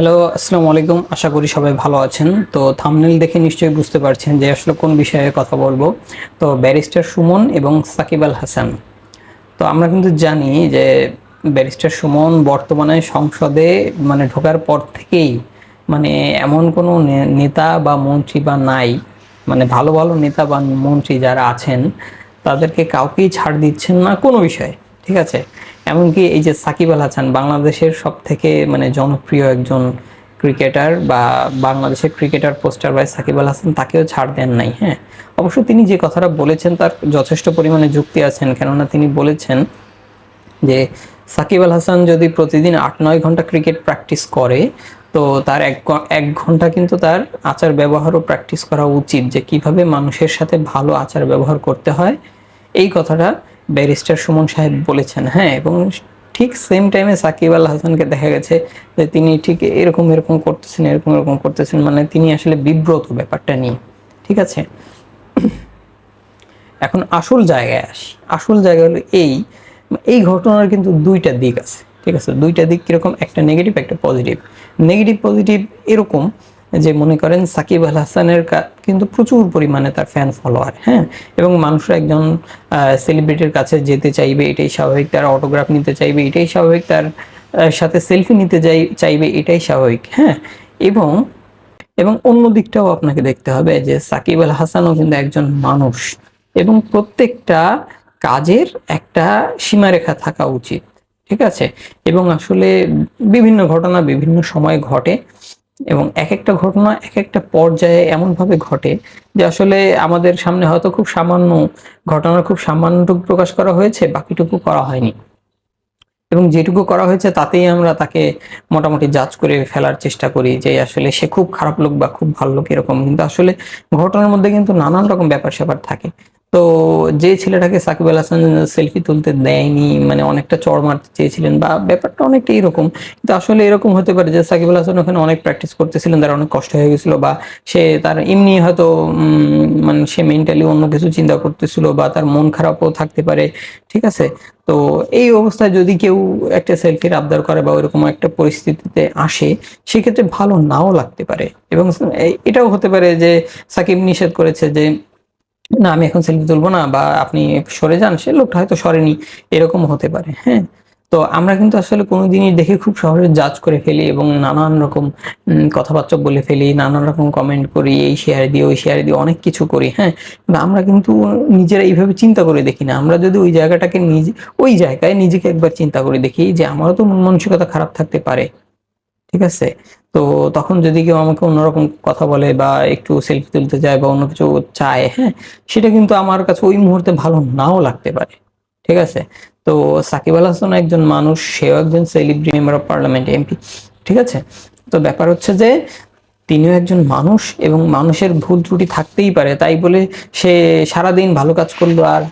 Hello, আসসালামু আলাইকুম। আশা করি সবাই ভালো আছেন। তো থাম্বনেল দেখে নিশ্চয়ই বুঝতে পারছেন যে আসলে কোন বিষয়ে কথা বলবো। তো ব্যারিস্টার সুমন এবং সাকিব আল হাসান। তো আমরা কিন্তু জানি যে ব্যারিস্টার সুমন বর্তমানে সংসদে ঢোকার পর থেকেই এমন কোনো নেতা বা মন্ত্রী বা নাই, ভালো ভালো নেতা বা মন্ত্রী যারা আছেন তাদেরকে কাউকেই ছাড় দিচ্ছেন না কোনো বিষয়ে। ঠিক আছে? এমনকি এই যে সাকিব আল হাসান বাংলাদেশের সব থেকে জনপ্রিয় একজন ক্রিকেটার বা বাংলাদেশের cricketer poster by Shakib Al Hasan, তাকেও ছাড় দেন নাই। হ্যাঁ, অবশ্য তিনি যে কথাটা বলেছেন তার যথেষ্ট পরিমাণে যুক্তি আছেন, কেননা তিনি বলেছেন যে সাকিব আল হাসান যদি প্রতিদিন ৮-৯ ঘন্টা ক্রিকেট প্র্যাকটিস করে, তো তার এক ঘন্টা কিন্তু তার আচার ব্যবহারও প্র্যাকটিস করা উচিত, যে কিভাবে মানুষের সাথে ভালো আচার ব্যবহার করতে হয়। এই কথাটা ব্যারিস্টার সুমন সাহেব বলেছেন। হ্যাঁ, এবং ঠিক সেম টাইমে সাকিব আল হাসানকে দেখা গেছে যে তিনি ঠিক এরকম এরকম করতেছেন, এরকম এরকম করতেছেন, তিনি আসলে বিব্রত ব্যাপারটা নিয়ে। ঠিক আছে, এখন আসল জায়গায় আসি। আসল জায়গা হলো এই ঘটনার কিন্তু দুইটা দিক আছে। ঠিক আছে, দুইটা দিক কিরকম, একটা নেগেটিভ একটা পজিটিভ। নেগেটিভ পজিটিভ এরকম যে মনে করেন সাকিব আল হাসানের কিন্তু প্রচুর পরিমাণে তার ফ্যান ফলোয়ার। হ্যাঁ, এবং মানুষরা একজন সেলিব্রিটির কাছে যেতে চাইবে, এটাই স্বাভাবিক। তার অটোগ্রাফ নিতে চাইবে, এটাই স্বাভাবিক। তার সাথে সেলফি নিতে চাইবে, এটাই স্বাভাবিক। হ্যাঁ, এবং এবং অন্য দিকটাও আপনাকে দেখতে হবে যে সাকিব আল হাসানও কিন্তু একজন মানুষ, এবং প্রত্যেকটা কাজের একটা সীমারেখা থাকা উচিত। ঠিক আছে, এবং আসলে বিভিন্ন ঘটনা বিভিন্ন সময় ঘটে, এবং এক একটা ঘটনা এক একটা পর্যায়ে এমনভাবে ঘটে যে আসলে আমাদের সামনে হয়তো খুব সামান্য ঘটনার খুব সামান্যটুকু প্রকাশ করা হয়েছে, বাকিটুকু করা হয়নি। এবং যেটুকু করা হয়েছে তাতেই আমরা তাকে মোটামুটি জাজ করে ফেলার চেষ্টা করি যে আসলে সে খুব খারাপ লোক বা খুব ভালো লোক এরকম। কিন্তু আসলে ঘটনার মধ্যে কিন্তু নানান রকম ব্যাপার স্যাপার থাকে। তো যে ছেলেটাকে সাকিব আল হাসান সেলফি তুলতে দেয়নি, অনেকটা চড় মারতে চেয়েছিলেন বা ব্যাপারটা অনেকটা এরকম। কিন্তু আসলে এরকম হতে পারে যে সাকিব আল হাসান ওখানে অনেক প্র্যাকটিস করতেছিলেন, তার অনেক কষ্ট হয়ে গেছিল, বা সে তার এমনি হয়তো সে মেন্টালি অন্য কিছু চিন্তা করতেছিল, বা তার মন খারাপও থাকতে পারে। ঠিক আছে, তো এই অবস্থায় যদি কেউ একটা সেলফির আবদার করে বা ওইরকম একটা পরিস্থিতিতে আসে, সেক্ষেত্রে ভালো নাও লাগতে পারে। এবং এটাও হতে পারে যে সাকিব নিষেধ করেছে যে না, আমি এখন সেলফি তুলবো না, বা আপনি সরে যান, সে লোকটা হয়তো সরেনি, এরকম হতে পারে। হ্যাঁ, তো আমরা কিন্তু আসলে কোনো জিনিস দেখে খুব সহজে জাজ করে ফেলি, এবং নানান রকম কথাবার্তা বলে ফেলি, নানান রকম কমেন্ট করি, এই শেয়ার দিই ওই শেয়ার দিই, অনেক কিছু করি। হ্যাঁ, কিন্তু আমরা কিন্তু নিজেরা এইভাবে চিন্তা করে দেখি না। আমরা যদি ওই জায়গাটাকে ওই জায়গায় নিজেকে একবার চিন্তা করে দেখি যে আমারও তো মন মানসিকতা খারাপ থাকতে পারে। ঠিক আছে, তো তখন যদি কেউ আমাকে অন্যরকম কথা বলে বা একটু সেলফি তুলতে যায় বা অন্য কিছু চায়, হ্যাঁ, সেটা কিন্তু আমার কাছে ওই মুহূর্তে ভালো নাও লাগতে পারে। ঠিক আছে, তো সাকিব আল হাসান একজন মানুষ, সেও একজন celebrity, member of parliament, MP. ঠিক আছে, তো ব্যাপার হচ্ছে যে তিনিও একজন মানুষ, এবং মানুষের ভুল ত্রুটি থাকতেই পারে। তাই বলে সে সারাদিন ভালো কাজ করলো আর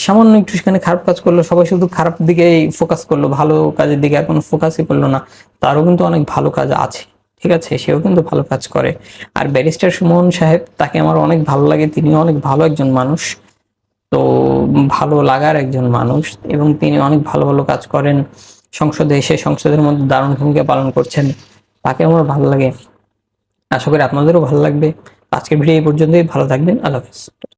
সামান্য একটু সেখানে খারাপ কাজ করলো, সবাই শুধু খারাপ দিকেই ফোকাস করলো, ভালো কাজের দিকে আর কোনো ফোকাসই করলো না। তারও কিন্তু অনেক ভালো কাজ আছে। ঠিক আছে, সেও কিন্তু ভালো কাজ করে। আর ব্যারিস্টার সুমন সাহেব, তাকে আমার অনেক ভালো লাগে, তিনিও অনেক ভালো একজন মানুষ। তো ভালো লাগার একজন মানুষ, এবং তিনি অনেক ভালো ভালো কাজ করেন। সংসদে এসে সংসদের মধ্যে দারুণ ভূমিকা পালন করছেন, তাকে আমার ভালো লাগে। আশা করি আপনাদেরও ভালো লাগবে। আজকের ভিডিও এই পর্যন্তই। ভালো থাকবেন। আল্লাহ হাফেজ।